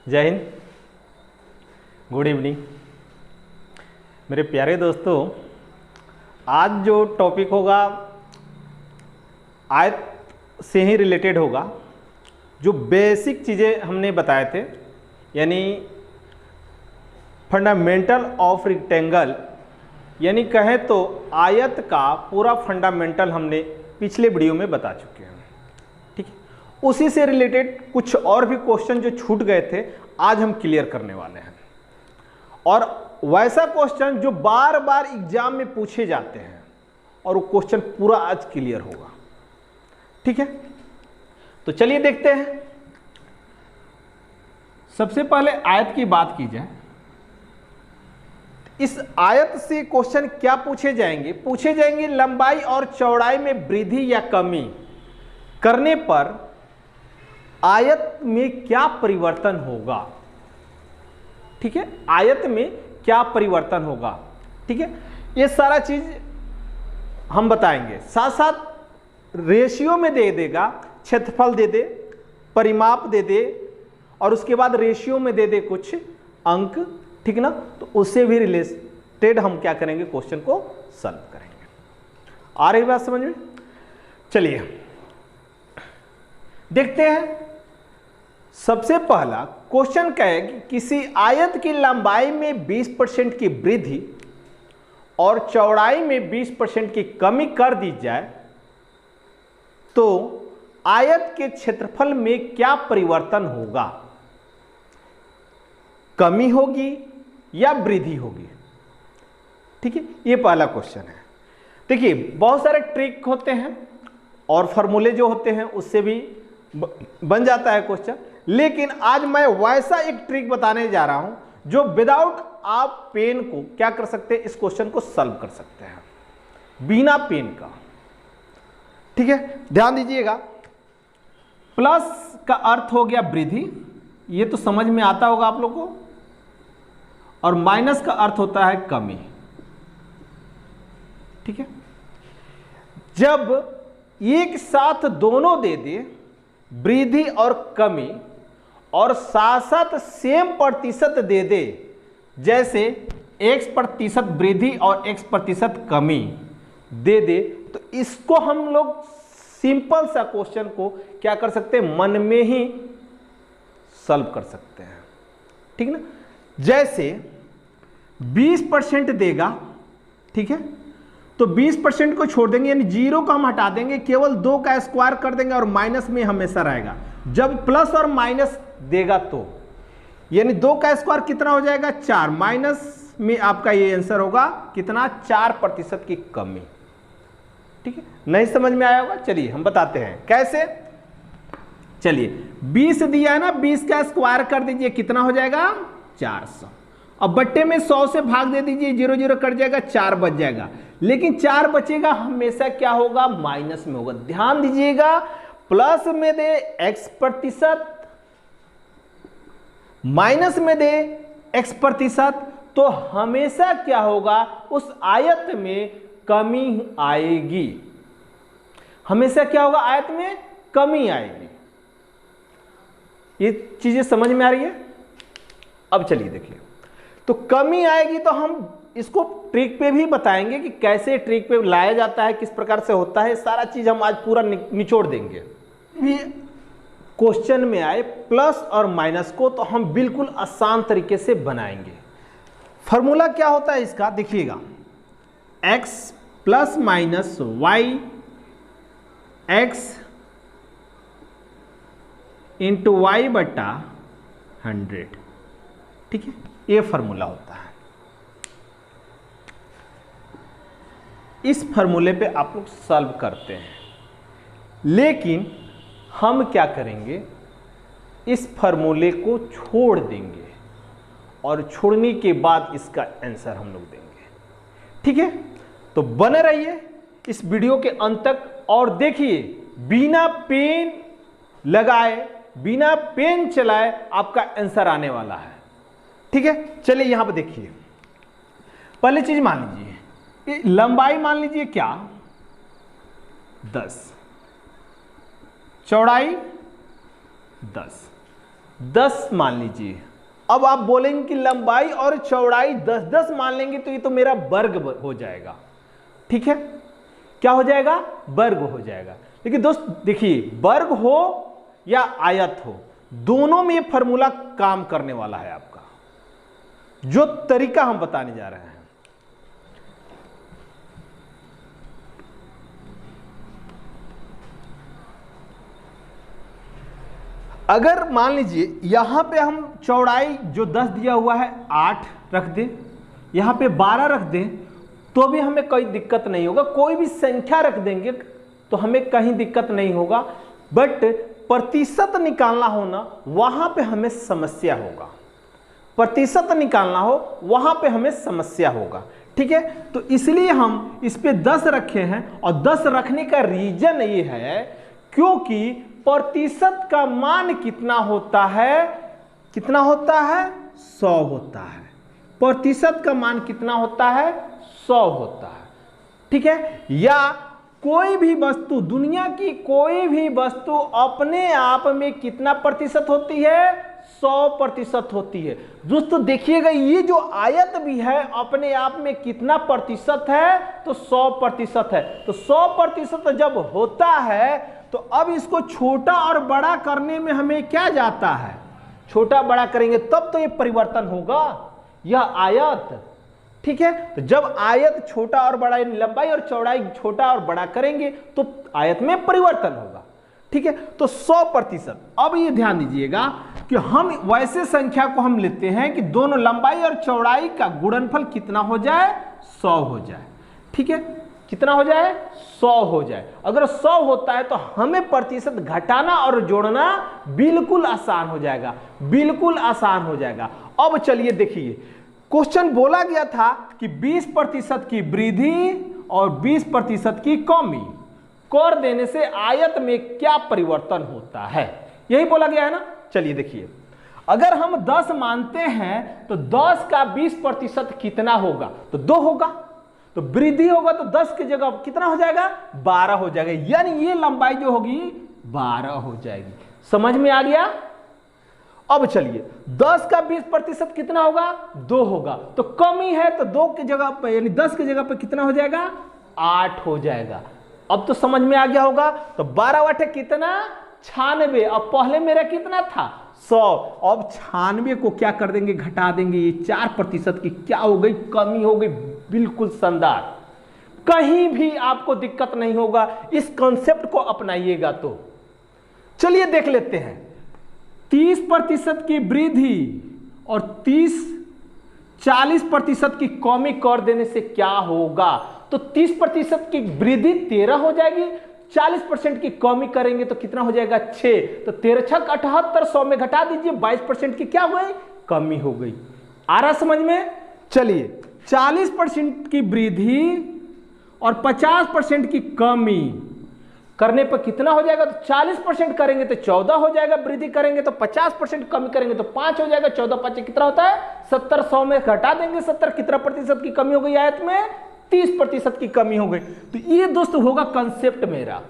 जय Hind, good evening मेरे प्यारे दोस्तों। आज जो टॉपिक होगा आयत से ही रिलेटेड होगा। जो बेसिक चीज़ें हमने बताए थे, यानी फंडामेंटल ऑफ रेक्टेंगल, यानी कहें तो आयत का पूरा फंडामेंटल हमने पिछले वीडियो में बता चुके हैं। ठीक है, उसी से रिलेटेड कुछ और भी क्वेश्चन जो छूट गए थे आज हम क्लियर करने वाले हैं। और वैसा क्वेश्चन जो बार बार एग्जाम में पूछे जाते हैं और वो क्वेश्चन पूरा आज क्लियर होगा। ठीक है, तो चलिए देखते हैं। सबसे पहले आयत की बात की जाए। इस आयत से क्वेश्चन क्या पूछे जाएंगे? पूछे जाएंगे लंबाई और चौड़ाई में वृद्धि या कमी करने पर आयत में क्या परिवर्तन होगा। ठीक है, आयत में क्या परिवर्तन होगा। ठीक है, ये सारा चीज हम बताएंगे। साथ साथ रेशियो में दे देगा, क्षेत्रफल दे दे, परिमाप दे दे, और उसके बाद रेशियो में दे दे कुछ अंक। ठीक ना, तो उससे भी रिलेटेड हम क्या करेंगे, क्वेश्चन को सॉल्व करेंगे। आ रही बात समझ में? चलिए देखते हैं। सबसे पहला क्वेश्चन क्या है कि किसी आयत की लंबाई में 20% की वृद्धि और चौड़ाई में 20% की कमी कर दी जाए तो आयत के क्षेत्रफल में क्या परिवर्तन होगा? कमी होगी या वृद्धि होगी? ठीक है, ये पहला क्वेश्चन है। देखिए, बहुत सारे ट्रिक होते हैं और फॉर्मूले जो होते हैं उससे भी बन जाता है क्वेश्चन, लेकिन आज मैं वैसा एक ट्रिक बताने जा रहा हूं जो विदाउट आप पेन को क्या कर सकते हैं, इस क्वेश्चन को सॉल्व कर सकते हैं बिना पेन का। ठीक है, ध्यान दीजिएगा। प्लस का अर्थ हो गया वृद्धि, ये तो समझ में आता होगा आप लोगों को, और माइनस का अर्थ होता है कमी। ठीक है, जब एक साथ दोनों दे दे, वृद्धि और कमी, और साथ साथ सेम प्रतिशत दे दे, जैसे x% वृद्धि और x% कमी दे दे, तो इसको हम लोग सिंपल सा क्वेश्चन को क्या कर सकते हैं, मन में ही सॉल्व कर सकते हैं। ठीक ना, जैसे 20% देगा, ठीक है, तो 20% को छोड़ देंगे, यानी 0 को हम हटा देंगे, केवल 2 का स्क्वायर कर देंगे और माइनस में हमेशा रहेगा। जब प्लस और माइनस देगा तो यानी 2 का स्क्वायर कितना हो जाएगा, 4, माइनस में आपका ये आंसर होगा कितना, 4% की कमी। ठीक है, नहीं समझ में आया होगा? चलिए हम बताते हैं कैसे। चलिए 20 दिया है ना, 20 का स्क्वायर कर दीजिए, कितना हो जाएगा, 400। अब बट्टे में 100 से भाग दे दीजिए, 0 0 कट जाएगा, 4 बच जाएगा, लेकिन 4 बचेगा हमेशा क्या होगा, माइनस में होगा। ध्यान दीजिएगा, प्लस में दे x%, माइनस में दे x%, तो हमेशा क्या होगा, उस आयत में कमी आएगी। हमेशा क्या होगा, आयत में कमी आएगी। ये चीजें समझ में आ रही है? अब चलिए देखिए, तो कमी आएगी तो हम इसको ट्रिक पे भी बताएंगे कि कैसे ट्रिक पे लाया जाता है, किस प्रकार से होता है। सारा चीज हम आज पूरा निचोड़ देंगे। ये क्वेश्चन में आए प्लस और माइनस को तो हम बिल्कुल आसान तरीके से बनाएंगे। फॉर्मूला क्या होता है इसका, देखिएगा, x plus minus y x into y बटा 100। ठीक है, ये फॉर्मूला होता है। इस फॉर्मूले पे आप लोग सॉल्व करते हैं, लेकिन हम क्या करेंगे, इस फॉर्मूले को छोड़ देंगे और छोड़ने के बाद इसका आंसर हम लोग देंगे। ठीक है, तो बने रहिए इस वीडियो के अंत तक और देखिए, बिना पेन लगाए, बिना पेन चलाए आपका आंसर आने वाला है। ठीक है, चलिए यहां पर देखिए। पहली चीज मान लीजिए, लंबाई मान लीजिए क्या, 10, चौड़ाई 10, 10 मान लीजिए। अब आप बोलेंगे कि लंबाई और चौड़ाई 10-10 मान लेंगे तो ये तो मेरा वर्ग हो जाएगा। ठीक है, क्या हो जाएगा? वर्ग हो जाएगा। लेकिन दोस्त देखिए, वर्ग हो या आयत हो, दोनों में ये फॉर्मूला काम करने वाला है आपका, जो तरीका हम बताने जा रहे हैं। अगर मान लीजिए यहां पे हम चौड़ाई जो 10 दिया हुआ है 8 रख दें, यहां पे 12 रख दें, तो भी हमें कोई दिक्कत नहीं होगा। कोई भी संख्या रख देंगे तो हमें कहीं दिक्कत नहीं होगा, बट प्रतिशत निकालना हो ना, वहां पे हमें समस्या होगा। प्रतिशत निकालना हो वहां पे हमें समस्या होगा। ठीक है, तो इसलिए हम इस पे 10 रखे हैं, और 10 रखने का रीजन ये है क्योंकि प्रतिशत का मान कितना होता है? कितना होता है? 100 होता है। प्रतिशत का मान कितना होता है? 100 होता है। ठीक है, या कोई भी वस्तु, दुनिया की कोई भी वस्तु अपने आप में कितना प्रतिशत होती है? 100% होती है। दोस्तों देखिएगा, ये जो आयत भी है अपने आप में कितना प्रतिशत है? तो 100% है। तो 100% जब होता है तो अब इसको छोटा और बड़ा करने में हमें क्या जाता है? छोटा बड़ा करेंगे तब तो ये परिवर्तन होगा, यह आयत। ठीक है, तो जब आयत छोटा और बड़ा, लंबाई और चौड़ाई छोटा और बड़ा करेंगे तो आयत में परिवर्तन होगा। ठीक है, तो 100%। अब ये ध्यान दीजिएगा कि हम वैसे संख्या को हम लेते हैं कि दोनों लंबाई और चौड़ाई का गुणनफल कितना हो जाए? 100 हो जाए। ठीक है, कितना हो जाए? 100 हो जाए। अगर 100 होता है तो हमें प्रतिशत घटाना और जोड़ना बिल्कुल आसान हो जाएगा, बिल्कुल आसान हो जाएगा। अब चलिए देखिए, क्वेश्चन बोला गया था कि 20% की वृद्धि और 20% की कमी कर देने से आयत में क्या परिवर्तन होता है, यही बोला गया है ना। चलिए देखिए, अगर हम 10 मानते हैं तो 10 का 20% कितना होगा? तो 2 होगा। तो वृद्धि होगा तो 10 की जगह कितना हो जाएगा? 12 हो जाएगा, यानी ये लंबाई जो होगी 12 हो जाएगी। समझ में आ गया? अब चलिए, 10 का 20% कितना होगा? 2 होगा। तो कमी है तो 2 की जगह पर, यानी 10 की जगह पर कितना हो जाएगा? 8 हो जाएगा। अब तो समझ में आ गया होगा। तो 12 8 कितना? 96। अब पहले मेरा कितना था? 100। अब 96 को क्या कर देंगे? घटा देंगे। ये 4% की क्या हो गई? कमी हो गई। बिल्कुल शानदार, कहीं भी आपको दिक्कत नहीं होगा इस कॉन्सेप्ट को अपनाइएगा तो। चलिए देख लेते हैं, 30% की वृद्धि और 40% की कमी कर देने से क्या होगा? तो 30% की वृद्धि 13 हो जाएगी, 40% की कमी करेंगे तो कितना हो जाएगा? 6। तो 13 6 78, 100 में घटा दीजिए, 22% की क्या हो गई? कमी हो गई। आ रहा समझ में? चलिए, 40% की वृद्धि और 50% की कमी करने पर कितना हो जाएगा? तो 40% करेंगे तो 14 हो जाएगा, वृद्धि करेंगे तो 50%, कमी करेंगे तो 5 हो जाएगा। 14 5 कितना होता है? 70। 100 में घटा देंगे 70, कितना प्रतिशत की कमी हो गई आयत में? 30% की कमी हो गई। तो ये दोस्त होगा कंसेप्ट मेरा,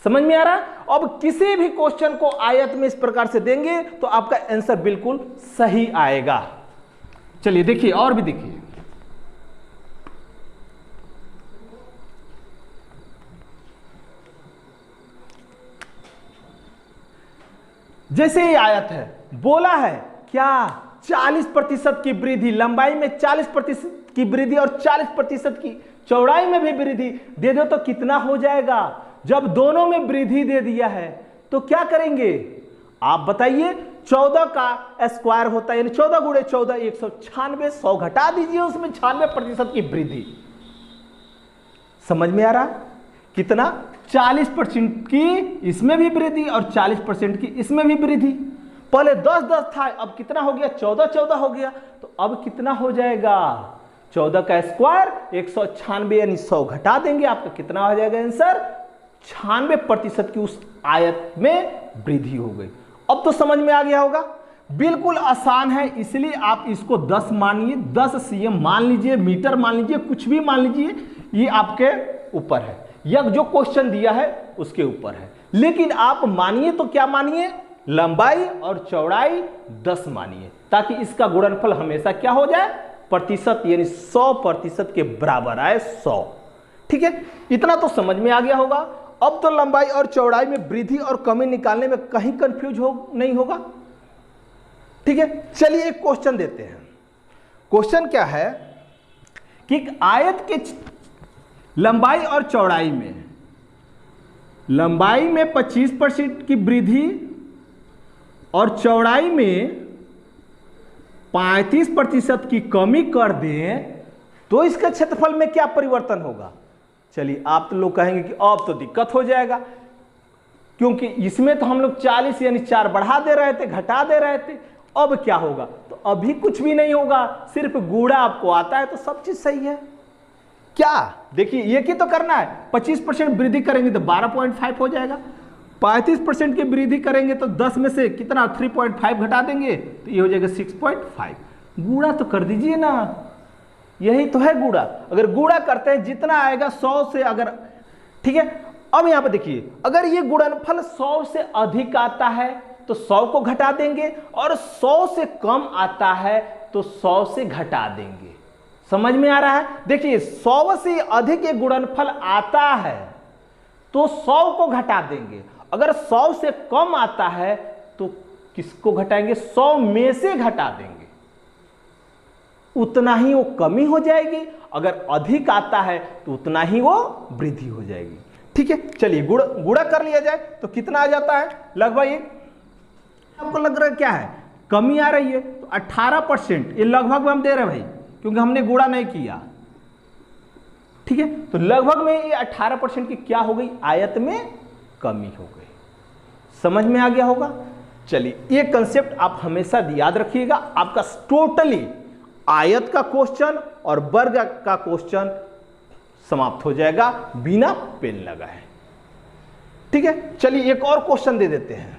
समझ में आ रहा? अब किसी भी क्वेश्चन को आयत में इस प्रकार से देंगे तो आपका आंसर बिल्कुल सही आएगा। चलिए देखिए, और भी देखिए, जैसे ये आयत है, बोला है क्या? 40% की वृद्धि, लंबाई में 40% की वृद्धि और 40% की चौड़ाई में भी वृद्धि दे दो तो कितना हो जाएगा? जब दोनों में वृद्धि दे दिया है तो क्या करेंगे आप बताइए? 14 का स्क्वायर होता है, यानी 14 गुणे 14 196। 100 घटा दीजिए, उसमें 96% की वृद्धि। समझ में आ रहा? कितना? 40% की इसमें भी वृद्धि और 40% की इसमें भी वृद्धि। पहले 10 10 था, अब कितना हो गया? 14 14 हो गया। तो अब कितना हो जाएगा? 14 का स्क्वायर 196, यानी 100 घटा देंगे, आपका कितना हो जाएगा आंसर? 96% की उस आयत में वृद्धि हो गई। अब तो समझ में आ गया होगा, बिल्कुल आसान है। इसलिए आप इसको 10 मानिए, 10 cm मान लीजिए, मीटर मान लीजिए, कुछ भी मान लीजिए, ये आपके ऊपर है, या जो क्वेश्चन दिया है उसके ऊपर है। लेकिन आप मानिए तो क्या मानिए? लंबाई और चौड़ाई 10 मानिए, ताकि इसका गुणनफल हमेशा क्या हो जाए, प्रतिशत, यानी 100% के बराबर आए, 100। ठीक है, इतना तो समझ में आ गया होगा। अब तो लंबाई और चौड़ाई में वृद्धि और कमी निकालने में कहीं कंफ्यूज नहीं होगा। ठीक है, चलिए एक क्वेश्चन देते हैं। क्वेश्चन क्या है कि एक आयत के लंबाई और चौड़ाई में, लंबाई में 25% की वृद्धि और चौड़ाई में 35% की कमी कर दें तो इसके क्षेत्रफल में क्या परिवर्तन होगा। चलिए, आप तो लोग कहेंगे कि अब तो दिक्कत हो जाएगा, क्योंकि इसमें तो हम लोग 40 यानी 4 बढ़ा दे रहे थे, घटा दे रहे थे, अब क्या होगा। तो अभी कुछ भी नहीं होगा, सिर्फ गुणा आपको आता है तो सब चीज सही है। क्या देखिए, ये की तो करना है, 25% वृद्धि करेंगे तो 12.5 हो जाएगा, 35% की वृद्धि करेंगे तो 10 में से कितना 3.5 घटा देंगे तो ये हो जाएगा 6.5। गुणा तो कर दीजिए ना, यही तो है गुणा। अगर गुणा करते हैं जितना आएगा 100 से, अगर ठीक है, अब यहां पर देखिए, अगर ये गुणनफल 100 से अधिक आता है तो 100 को घटा देंगे, और 100 से कम आता है तो 100 से घटा देंगे। समझ में आ रहा है। देखिए, 100 से अधिक ये गुणनफल आता है तो 100 को घटा देंगे, अगर 100 से कम आता है तो किसको घटाएंगे, 100 में से घटा देंगे, उतना ही वो कमी हो जाएगी। अगर अधिक आता है तो उतना ही वो वृद्धि हो जाएगी। ठीक है, चलिए गुणा कर लिया जाए तो कितना आ जाता है, लगभग एक, आपको लग रहा है क्या है, कमी आ रही है तो 18%, ये लगभग में हम दे रहे हैं भाई, क्योंकि हमने गुणा नहीं किया। ठीक है, तो लगभग में ये 18% की क्या हो गई, आयत में कमी हो गई। समझ में आ गया होगा। चलिए, ये कंसेप्ट आप हमेशा याद रखिएगा। आपका टोटली आयत का क्वेश्चन और वर्ग का क्वेश्चन समाप्त हो जाएगा बिना पेन लगाए। ठीक है, चलिए एक और क्वेश्चन दे देते हैं।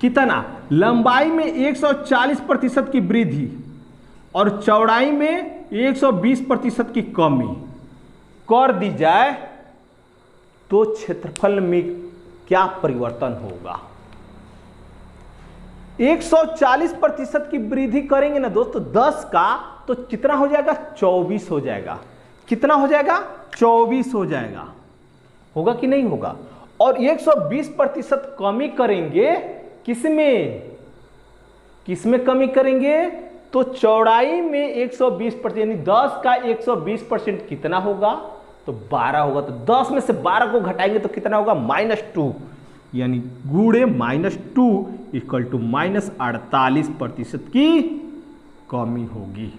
कितना, लंबाई में 140% की वृद्धि और चौड़ाई में 120% की कमी कर दी जाए तो क्षेत्रफल में क्या परिवर्तन होगा। 140% की वृद्धि करेंगे ना दोस्तों 10 का, तो कितना हो जाएगा, 24 हो जाएगा। कितना हो जाएगा, 24 हो जाएगा। होगा कि नहीं होगा। और 120% कमी करेंगे, किसमें किसमें कमी करेंगे, तो चौड़ाई में 120%, यानी 10 का 120% कितना होगा, तो 12 होगा। तो 10 में से 12 को घटाएंगे तो कितना होगा, -2, यानी गुणे -2 इक्वल टू -48% की कमी होगी।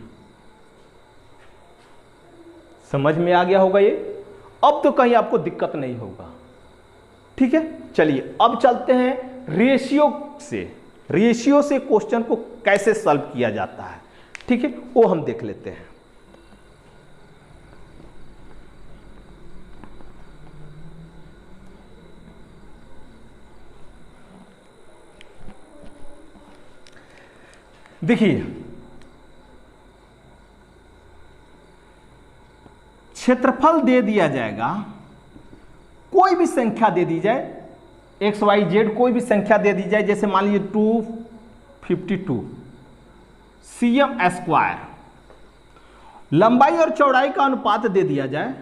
समझ में आ गया होगा ये। अब तो कहीं आपको दिक्कत नहीं होगा। ठीक है, चलिए अब चलते हैं रेशियो से क्वेश्चन को कैसे सॉल्व किया जाता है। ठीक है, वो हम देख लेते हैं। देखिए, क्षेत्रफल दे दिया जाएगा, कोई भी संख्या दे दी जाए, एक्स वाई जेड कोई भी संख्या दे दी जाए, जैसे मान लीजिए 252 cm स्क्वायर। लंबाई और चौड़ाई का अनुपात दे दिया जाए,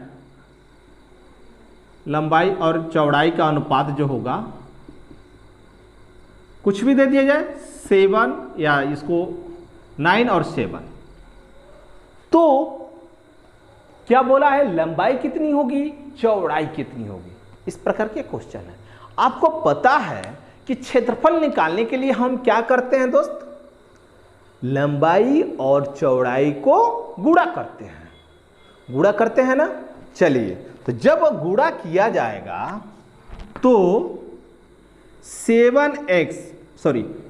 लंबाई और चौड़ाई का अनुपात जो होगा कुछ भी दे दिया जाए, 7 या इसको 9 और 7, तो क्या बोला है, लंबाई कितनी होगी, चौड़ाई कितनी होगी। इस प्रकार के क्वेश्चन है। आपको पता है कि क्षेत्रफल निकालने के लिए हम क्या करते हैं दोस्त, लंबाई और चौड़ाई को गुणा करते हैं, गुणा करते हैं ना। चलिए, तो जब गुणा किया जाएगा तो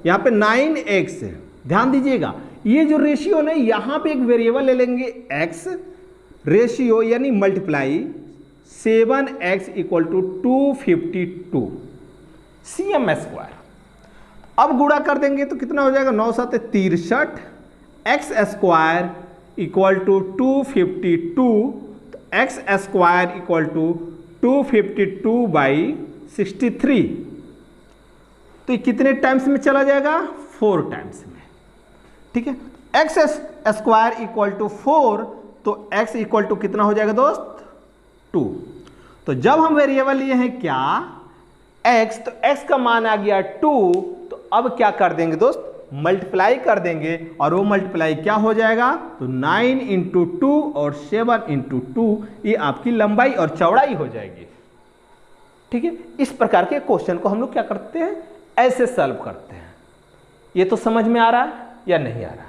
यहां पे 9x, ध्यान दीजिएगा, ये जो रेशियो ना, यहां पे एक वेरिएबल ले लेंगे x, रेशियो यानी multiply 7x equal to 252 cm square. अब गुणा कर देंगे तो कितना हो जाएगा, 9 7 63, x square equal to 252, x square equal to 252/63। तो ये कितने टाइम्स में चला जाएगा? 4 टाइम्स में। ठीक है, एक्स स्क्वायर इक्वल टू 4, तो एक्स इक्वल टू कितना हो जाएगा दोस्त? 2। तो जब हम वेरिएबल लिए हैं क्या? एक्स, तो एक्स का मान आ गया 2, तो अब क्या कर देंगे दोस्त? मल्टीप्लाई कर देंगे, और वो मल्टीप्लाई क्या हो जाएगा? तो 9 इंटू 2 और 7 इंटू 2, ये आपकी लंबाई और चौड़ाई हो जाएगी। ठीक है, इस प्रकार के क्वेश्चन को हम लोग क्या करते हैं? ऐसे सॉल्व करते हैं। ये तो समझ में आ रहा है या नहीं आ रहा?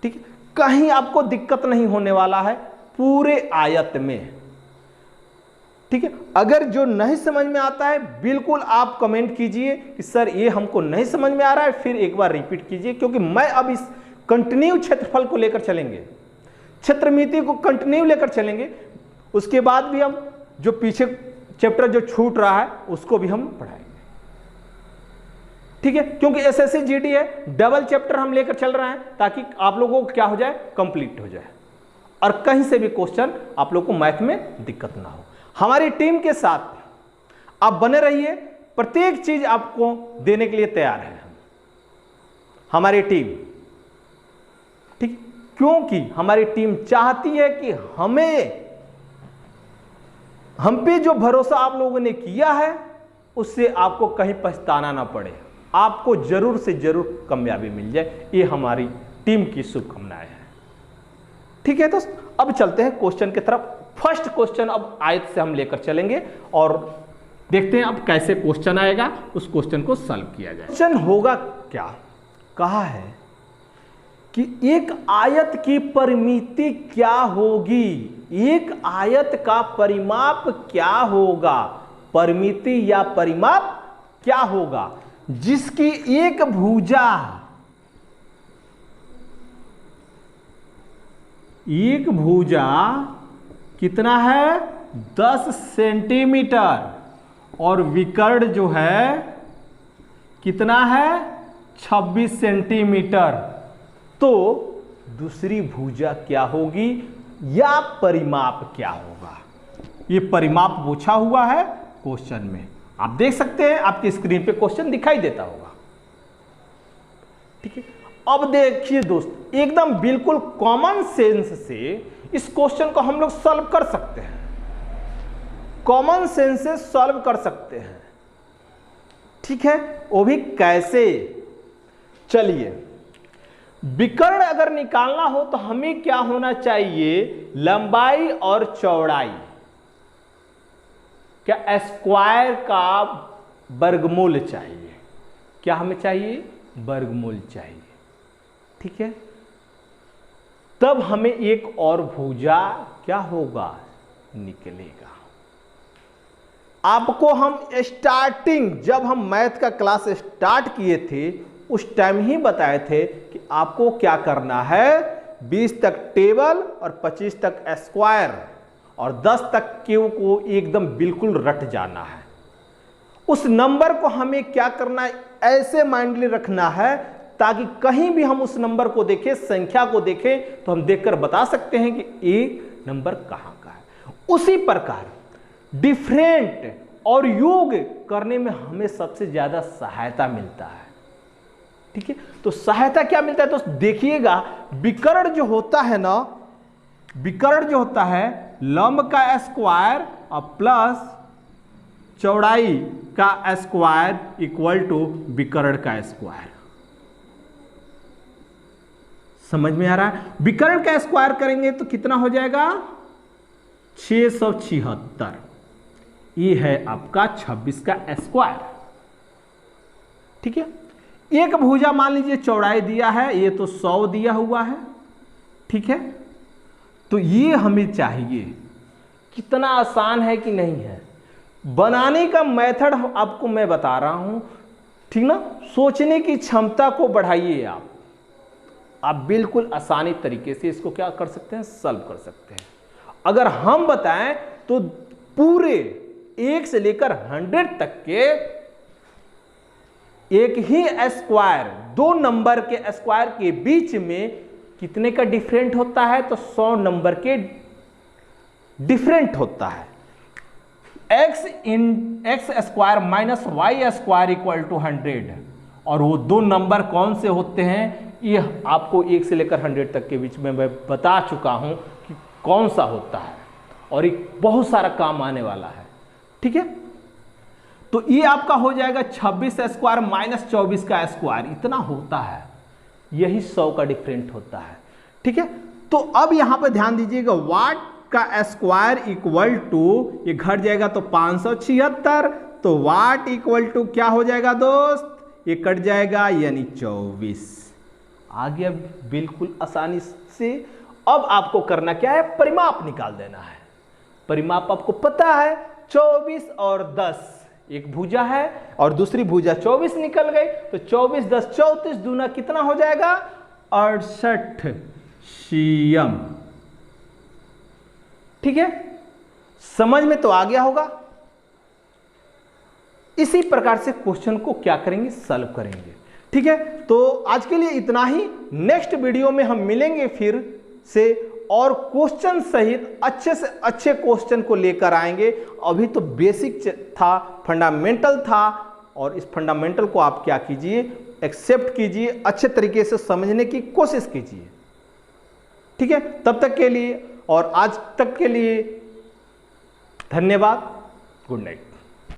ठीक है, कहीं आपको दिक्कत नहीं होने वाला है पूरे आयत में। ठीक है, अगर जो नहीं समझ में आता है बिल्कुल आप कमेंट कीजिए कि सर ये हमको नहीं समझ में आ रहा है, फिर एक बार रिपीट कीजिए, क्योंकि मैं अब इस कंटिन्यू क्षेत्रफल को लेकर चलेंगे, क्षेत्रमिति को कंटिन्यू लेकर चलेंगे। उसके बाद भी हम जो पीछे चैप्टर जो छूट रहा है उसको भी हम पढ़ाएंगे। ठीक है, क्योंकि एसएससी जीडी है, डबल चैप्टर हम लेकर चल रहे हैं ताकि आप लोगों को क्या हो जाए? कंप्लीट हो जाए, और कहीं से भी क्वेश्चन आप लोगों को मैथ में दिक्कत ना हो। हमारी टीम के साथ आप बने रहिए, प्रत्येक चीज आपको देने के लिए तैयार है हमारी टीम। ठीक, क्योंकि हमारी टीम चाहती है कि हम पे जो भरोसा आप लोगों ने किया है उससे आपको कहीं पछताना ना पड़े, आपको जरूर से जरूर कामयाबी मिल जाए। ये हमारी टीम की शुभकामनाएं हैं। ठीक है दोस्त, अब चलते हैं क्वेश्चन की तरफ। फर्स्ट क्वेश्चन अब आयत से हम लेकर चलेंगे और देखते हैं अब कैसे क्वेश्चन आएगा, उस क्वेश्चन को सॉल्व किया जाए। क्वेश्चन होगा क्या? कहा है कि एक आयत की परिमिति क्या होगी? एक आयत का परिमाप क्या होगा? परिमिति या परिमाप क्या होगा जिसकी एक भुजा, एक भुजा कितना है? 10 सेंटीमीटर, और विकर्ण जो है कितना है? 26 सेंटीमीटर। तो दूसरी भुजा क्या होगी या परिमाप क्या होगा? ये परिमाप पूछा हुआ है क्वेश्चन में, आप देख सकते हैं, आपकी स्क्रीन पे क्वेश्चन दिखाई देता होगा। ठीक है, अब देखिए दोस्त, एकदम बिल्कुल कॉमन सेंस से इस क्वेश्चन को हम लोग सॉल्व कर सकते हैं, कॉमन सेंस से सॉल्व कर सकते हैं। ठीक है, वो भी कैसे? चलिए, विकर्ण अगर निकालना हो तो हमें क्या होना चाहिए? लंबाई और चौड़ाई, क्या स्क्वायर का वर्गमूल चाहिए। क्या हमें चाहिए? वर्गमूल चाहिए। ठीक है, तब हमें एक और भुजा क्या होगा? निकलेगा। आपको हम स्टार्टिंग, जब हम मैथ का क्लास स्टार्ट किए थे उस टाइम ही बताए थे कि आपको क्या करना है? 20 तक टेबल और 25 तक स्क्वायर और 10 तक क्यू को एकदम बिल्कुल रट जाना है। उस नंबर को हमें क्या करना है? ऐसे माइंडली रखना है ताकि कहीं भी हम उस नंबर को देखें, संख्या को देखें, तो हम देखकर बता सकते हैं कि ये नंबर कहां का है। उसी प्रकार डिफरेंट और योग करने में हमें सबसे ज्यादा सहायता मिलता है। ठीक है, तो सहायता क्या मिलता है? तो देखिएगा, विकर्ण जो होता है ना, विकर्ण जो होता है लंब का स्क्वायर और प्लस चौड़ाई का स्क्वायर इक्वल टू विकर्ण का स्क्वायर। समझ में आ रहा है? विकर्ण का स्क्वायर करेंगे तो कितना हो जाएगा? 676। ये है आपका 26 का स्क्वायर। ठीक है, एक भुजा मान लीजिए चौड़ाई दिया है, ये तो 100 दिया हुआ है। ठीक है, तो ये हमें चाहिए। कितना आसान है कि नहीं है? बनाने का मेथड आपको मैं बता रहा हूं, ठीक ना? सोचने की क्षमता को बढ़ाइए आप बिल्कुल आसानी तरीके से इसको क्या कर सकते हैं? सॉल्व कर सकते हैं। अगर हम बताएं तो पूरे 1 से लेकर 100 तक के एक ही स्क्वायर, 2 नंबर के स्क्वायर के बीच में कितने का डिफरेंट होता है? तो 100 नंबर के डिफरेंट होता है। X square minus y square equal to 100, और वो दो नंबर कौन से होते हैं ये आपको 1 से लेकर 100 तक के बीच में मैं बता चुका हूं कि कौन सा होता है, और एक बहुत सारा काम आने वाला है। ठीक है, तो ये आपका हो जाएगा 26 स्क्वायर माइनस 24 का स्क्वायर, इतना होता है, यही 100 का डिफरेंट होता है। ठीक है, तो अब यहां पर ध्यान दीजिएगा, वाट का स्क्वायर इक्वल टू, ये घट जाएगा तो 576, तो वाट इक्वल टू क्या हो जाएगा दोस्त, ये कट जाएगा यानी 24। आ गया बिल्कुल आसानी से। अब आपको करना क्या है, परिमाप निकाल देना है। परिमाप आपको पता है 24 और 10, एक भुजा है और दूसरी भुजा 24 निकल गई, तो 24 10 34 दूना कितना हो जाएगा 68 cm। ठीक है, समझ में तो आ गया होगा। इसी प्रकार से क्वेश्चन को क्या करेंगे, सॉल्व करेंगे। ठीक है, तो आज के लिए इतना ही। नेक्स्ट वीडियो में हम मिलेंगे फिर से और क्वेश्चन सहित अच्छे से अच्छे क्वेश्चन को लेकर आएंगे। अभी तो बेसिक था, फंडामेंटल था, और इस फंडामेंटल को आप क्या कीजिए, एक्सेप्ट कीजिए, अच्छे तरीके से समझने की कोशिश कीजिए। ठीक है, तब तक के लिए और आज तक के लिए धन्यवाद। Good night.